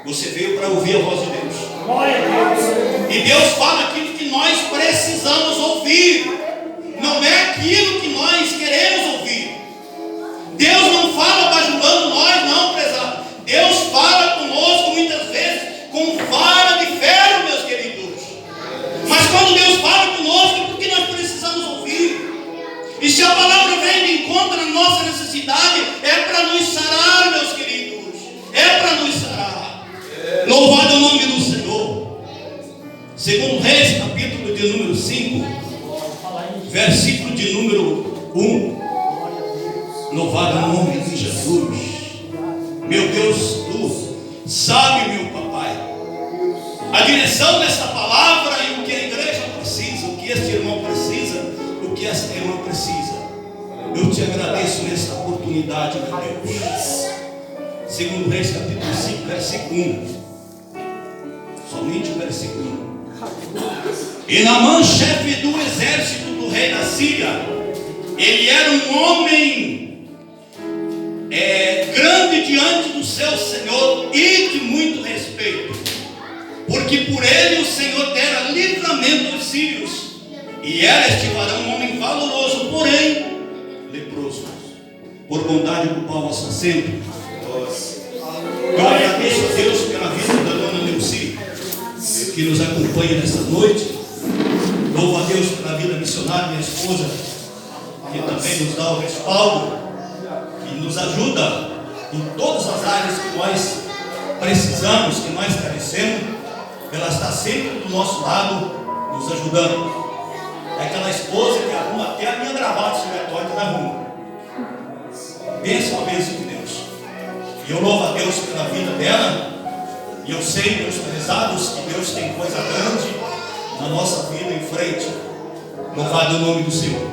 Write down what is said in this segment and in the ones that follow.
Você veio para ouvir a voz de Deus. E Deus fala aquilo que nós precisamos ouvir. Não é aquilo que nós queremos ouvir. Deus não fala bajulando nós, não, prezado. Deus fala conosco muitas vezes com vara de ferro, meus queridos. Mas quando Deus fala conosco, é porque nós precisamos ouvir. E se a palavra vem de encontro à nossa necessidade, é para nos sarar, meus queridos. É para nos sarar. Louvado o nome do Senhor. Segundo Reis, capítulo de número 5, versículo de número 1. Louvado o nome de Jesus. Meu Deus, tu sabe, meu papai, a direção dessa palavra e o que a igreja precisa, o que este irmão precisa, o que esta irmã precisa. Eu te agradeço nessa oportunidade, meu Deus. Segundo Reis, capítulo 5, versículo 1. Somente o versículo 1. E Naamã, chefe do exército do rei da Síria, ele era um homem grande diante do seu Senhor e de muito respeito, porque por ele o Senhor dera livramento aos sírios. E era este varão um homem valoroso, porém leproso. Por bondade ocupava o assento. Eu agradeço a Deus pela vida da dona Neuci, que nos acompanha nesta noite. Louvo a Deus pela vida missionária, minha esposa, que também nos dá o respaldo e nos ajuda em todas as áreas que nós precisamos, que nós carecemos. Ela está sempre do nosso lado, nos ajudando. É aquela esposa que arruma até a minha gravata, se tiver torta, ela arruma. Bênção a bênção de Deus. E eu louvo a Deus pela vida dela. E eu sei, meus prezados, que Deus tem coisa grande na nossa vida em frente. Louvado o nome do Senhor.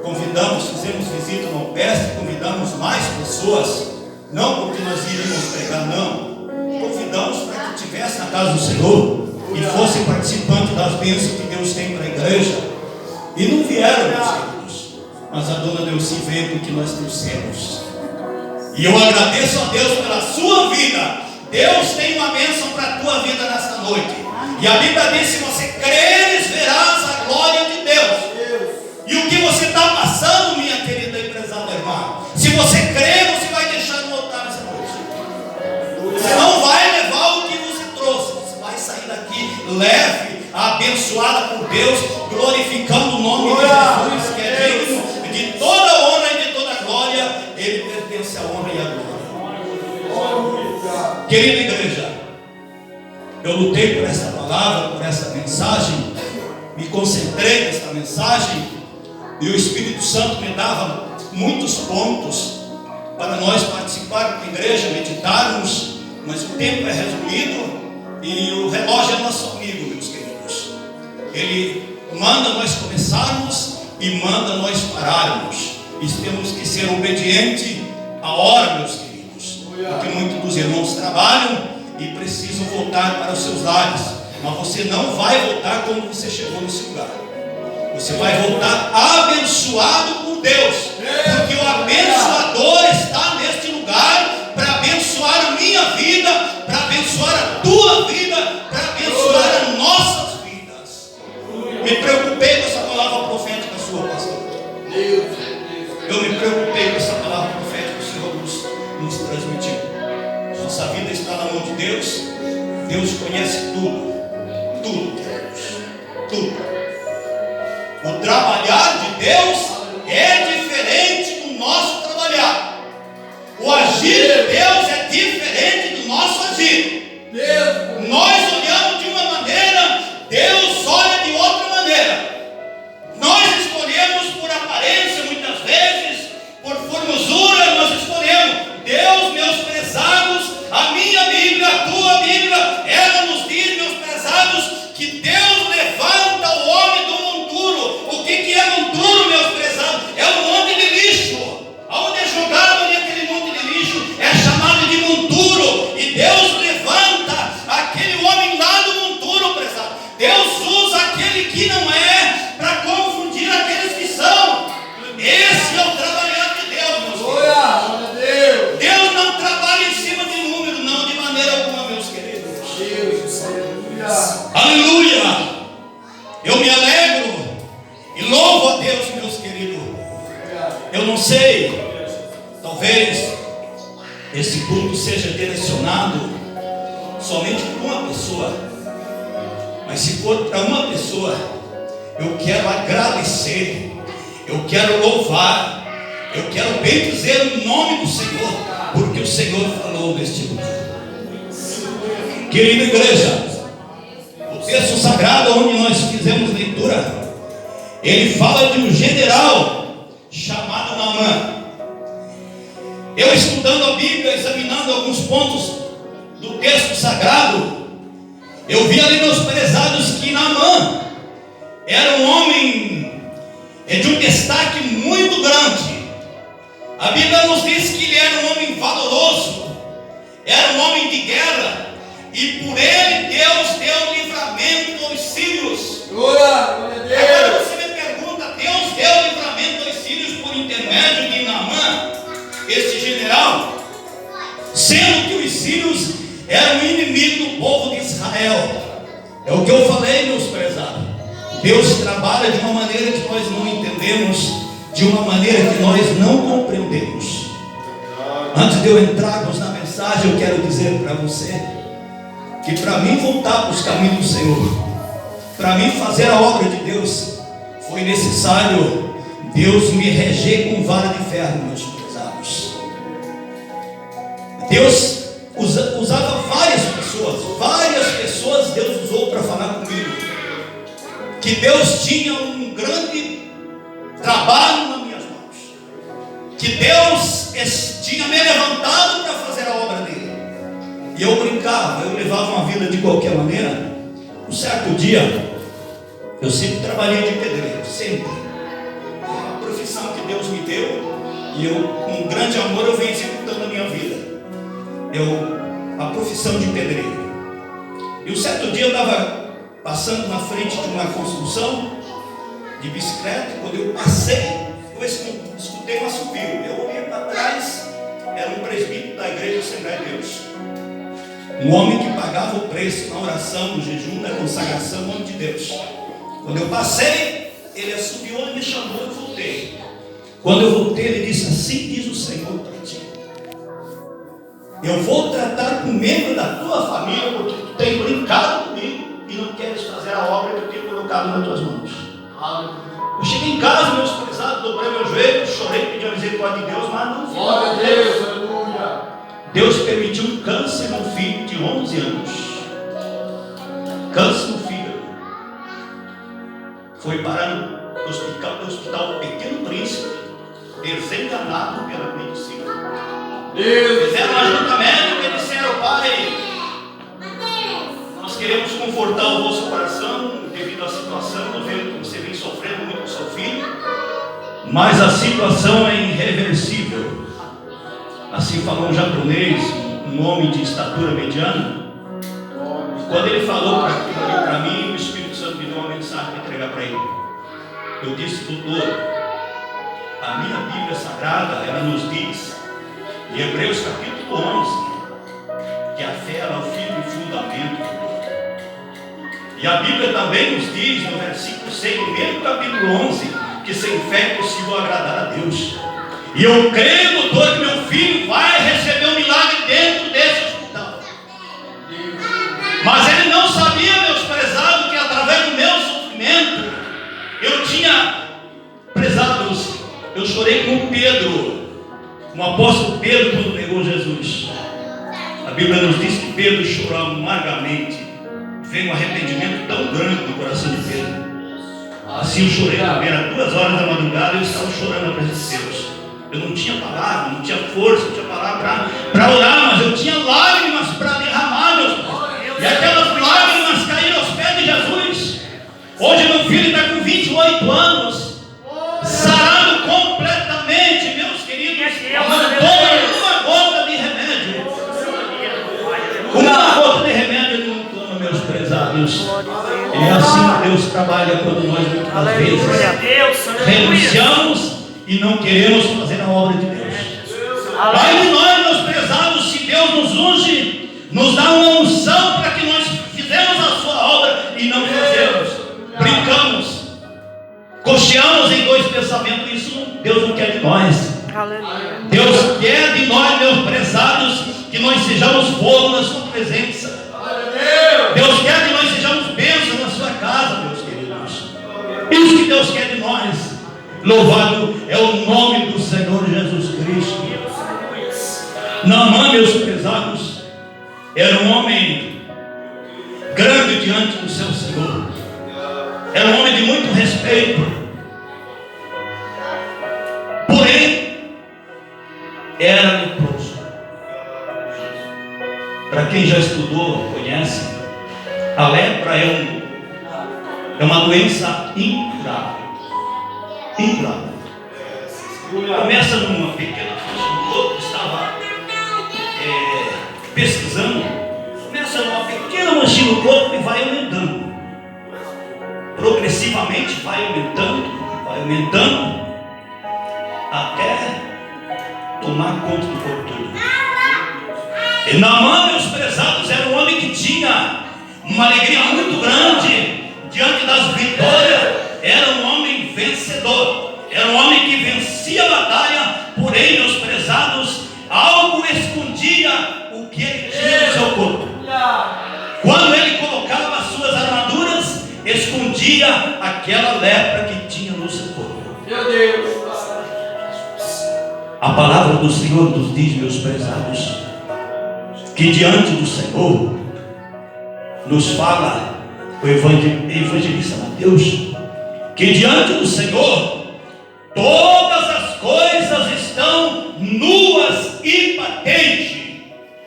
Convidamos, fizemos visita no Alpestre, convidamos mais pessoas, não porque nós iríamos pregar, não. Convidamos para que estivesse na casa do Senhor e fosse participante das bênçãos que Deus tem para a igreja. E não vieram, meus queridos, mas a dona Neuci veio porque nós trouxemos. E eu agradeço a Deus pela sua vida. Deus tem uma bênção para a tua vida nesta noite. E a Bíblia diz: se você creres, verás a glória de Deus. E o que você está passando, minha querida e prezada irmã, se você crer, você vai deixar no altar essa noite. Você não vai levar o que você trouxe. Você vai sair daqui leve, abençoada por Deus, glorificando o nome de Jesus, que é digno de toda a honra e de toda a glória. Ele pertence à honra e à glória. Querida igreja, eu lutei por essa palavra, por essa mensagem, me concentrei nesta mensagem, e o Espírito Santo me dava muitos pontos para nós participarmos da igreja, meditarmos, mas o tempo é resumido e o relógio é nosso amigo, meus queridos. Ele manda nós começarmos e manda nós pararmos, e temos que ser obedientes à hora, meus queridos, porque muitos dos irmãos trabalham e precisam voltar para os seus lares, mas você não vai voltar como você chegou nesse lugar. Você vai voltar abençoado por Deus, porque o abençoador está neste lugar para abençoar a minha vida, para abençoar a tua vida, para abençoar as nossas vidas. Me preocupei com essa palavra profética sua, pastor. Eu me preocupei com essa palavra profética que o Senhor nos transmitiu. Nossa vida está na mão de Deus. Deus conhece tudo. Tudo, Deus. Tudo. O trabalhar de Deus é diferente do nosso trabalhar. O agir de Deus é diferente do nosso agir. Nós olhamos de uma maneira, Deus olha de outra maneira. Nós escolhemos por aparência muitas vezes, por formosura nós escolhemos. Deus, meus prezados, a minha Bíblia, a tua Bíblia, ela nos diz, meus prezados, que Deus levanta o homem do monturo. O que é monturo, meus prezados? É um monte de lixo. Aonde é jogado ali aquele monte de lixo é chamado de monturo. E Deus levanta Talvez esse culto seja direcionado somente para uma pessoa, mas se for para uma pessoa, eu quero agradecer, eu quero louvar, eu quero bem dizer o nome do Senhor, porque o Senhor falou neste lugar. Querida igreja, o texto sagrado onde nós fizemos leitura, ele fala de um general chamado Naamã. Eu estudando a Bíblia, examinando alguns pontos do texto sagrado, eu vi ali, meus prezados, que Naamã era um homem de um destaque muito grande. A Bíblia nos diz que ele era um homem valoroso, era um homem de guerra, e por ele Deus deu livramento aos sírios. Glória a Deus. Agora você me pergunta, Deus deu livramento aos sírios por intermédio de Naamã, este general, sendo que os sírios eram inimigos do povo de Israel. É o que eu falei, meus prezados. Deus trabalha de uma maneira que nós não entendemos, de uma maneira que nós não compreendemos. Antes de eu entrarmos na mensagem, eu quero dizer para você que para mim voltar para os caminhos do Senhor, para mim fazer a obra de Deus, foi necessário Deus me reger com vara de ferro, meus prezados. Deus usava várias pessoas Deus usou para falar comigo, que Deus tinha um grande trabalho nas minhas mãos, que Deus tinha me levantado para fazer a obra dele. E eu brincava, eu levava uma vida de qualquer maneira. Um certo dia, eu sempre trabalhei de pedreiro, sempre. A profissão que Deus me deu, e eu, com grande amor, eu venho executando a minha vida. A profissão de pedreiro. E um certo dia eu estava passando na frente de uma construção de bicicleta. Quando eu passei, eu escutei um assovio. Eu olhei para trás, era um presbítero da igreja Assembleia de Deus, um homem que pagava o preço na oração, no jejum, na consagração, no nome de Deus. Quando eu passei, ele assobiou e me chamou, eu voltei. Quando eu voltei, ele disse: assim diz o Senhor para ti: eu vou tratar com membro da tua família, porque tu tem brincado comigo e não queres fazer a obra que eu tenho colocado nas tuas mãos. Eu cheguei em casa, meus prezados, dobrei meu joelho, chorei, pedi a misericórdia de Deus, mas não fiz. Glória a Deus, aleluia. Deus permitiu um câncer no filho de 11 anos. Câncer no fígado. Foi para o hospital Pequeno Príncipe, desenganado pela medicina. Fizeram uma junta médica e disseram: pai, nós queremos confortar o vosso coração devido à situação, nós vemos que você vem sofrendo muito com seu filho, mas a situação é irreversível. Assim falou um japonês, um homem de estatura mediana. Quando ele falou para mim, o Espírito Santo me deu uma mensagem para entregar para ele. Eu disse: doutor, a minha Bíblia Sagrada, ela nos diz, em Hebreus capítulo 11, que a fé é o firme fundamento. E a Bíblia também nos diz, no versículo 6, no mesmo capítulo 11, que sem fé é possível agradar a Deus. E eu creio, doutor, que meu filho vai receber um milagre dentro desse hospital. Mas ele não sabia, meus prezados, que através do meu sofrimento, eu tinha, prezados, eu chorei com Pedro, o apóstolo Pedro, quando negou Jesus. A Bíblia nos diz que Pedro chorou amargamente. Veio um arrependimento tão grande no coração de Pedro. Assim eu chorei também. Era 2 horas da madrugada e eu estava chorando na presença de Deus. Eu não tinha palavra, não tinha força, não tinha palavra para orar, mas eu tinha lágrimas para derramar, meus pais. E aquelas lágrimas caíram aos pés de Jesus. Hoje meu filho está com 28 anos, sarado completamente, meus queridos. Não toma uma gota de remédio. Uma gota de remédio ele não toma, meus prezados. E assim Deus trabalha quando nós muitas vezes renunciamos e não queremos fazer a obra de Deus. Vai de nós, meus prezados, se Deus nos unge, nos dá uma unção para que nós fizemos a sua obra e não fazemos. Brincamos, cocheamos em 2 pensamentos, isso Deus não quer de nós. Aleluia. Deus quer de nós, meus prezados, que nós sejamos fogo na sua presença. Deus quer que nós sejamos bênçãos na sua casa, meus queridos. Isso que Deus quer de nós. Louvado é o nome do Senhor Jesus Cristo. Naamã, meus prezados, era um homem grande diante do seu Senhor. Era um homem de muito respeito. Porém, era leproso. Para quem já estudou, conhece, a lepra é uma doença incurável. Incurável. Começa numa pequena faixa do corpo, que estava pesquisando. Começa numa pequena manchinha no corpo e vai aumentando. Progressivamente vai aumentando, até tomar conta do corpo todo. E Naamã, meus prezados, era um homem que tinha uma alegria muito grande diante das vitórias. Era um homem vencedor. Era um homem que vencia a batalha. Porém, meus prezados, algo escondia o que ele tinha no seu corpo. Quando ele colocava as suas armaduras, escondia aquela lepra que tinha no seu corpo. Meu Deus. A palavra do Senhor nos diz, meus prezados, que diante do Senhor nos fala o evangelista Mateus, que diante do Senhor todas as coisas estão nuas e patentes.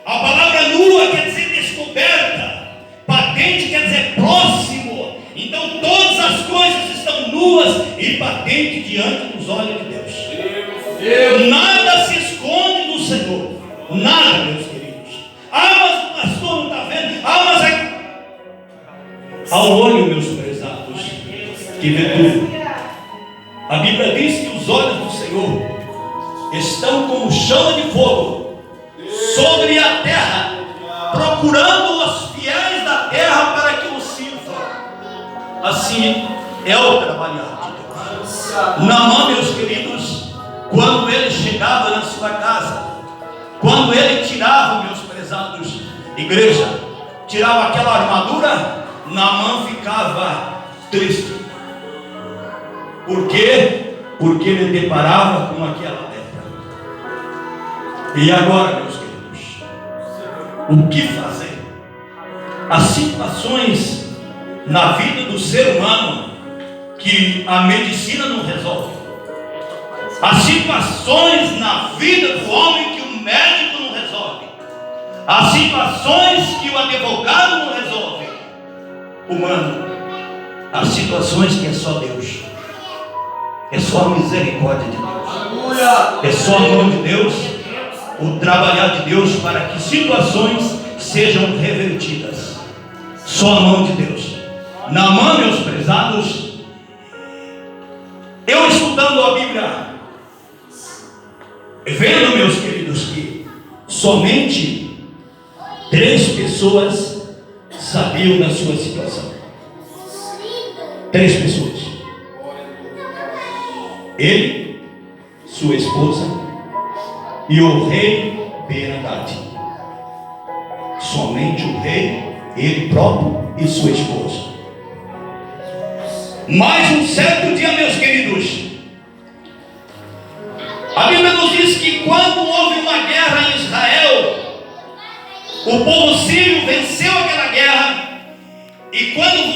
A palavra nua quer dizer descoberta, patente quer dizer próximo. Então todas as coisas estão nuas e patentes diante dos olhos de Deus. Nada se esconde do Senhor, nada, meus queridos. Mas o pastor não está vendo. Mas ao olho, meus prezados, que vê tudo. A Bíblia diz que os olhos do Senhor estão como chama de fogo sobre a terra, procurando os fiéis da terra para que os sirvam. Assim é o trabalhar de Deus. Naamã, meus queridos, quando ele chegava na sua casa, quando ele tirava, meus prezados, igreja, tirava aquela armadura, Naamã ficava triste. Por quê? Porque ele deparava com aquela lepra. E agora, meus queridos, o que fazer? As situações na vida do ser humano que a medicina não resolve. As situações na vida do homem que o médico não resolve. As situações que o advogado não resolve. Humano. As situações que é só Deus. É só a misericórdia de Deus. É só a mão de Deus. O trabalhar de Deus para que situações sejam revertidas. Só a mão de Deus. Naamã, meus prezados, eu estudando a Bíblia, vendo, meus queridos, que somente 3 pessoas sabiam da sua situação. 3 pessoas. Ele, sua esposa e o rei Ben-Hadad. Somente o rei, ele próprio e sua esposa. Mas um certo dia, meus queridos, a Bíblia nos diz que quando houve uma guerra em Israel, o povo sírio venceu aquela guerra, e quando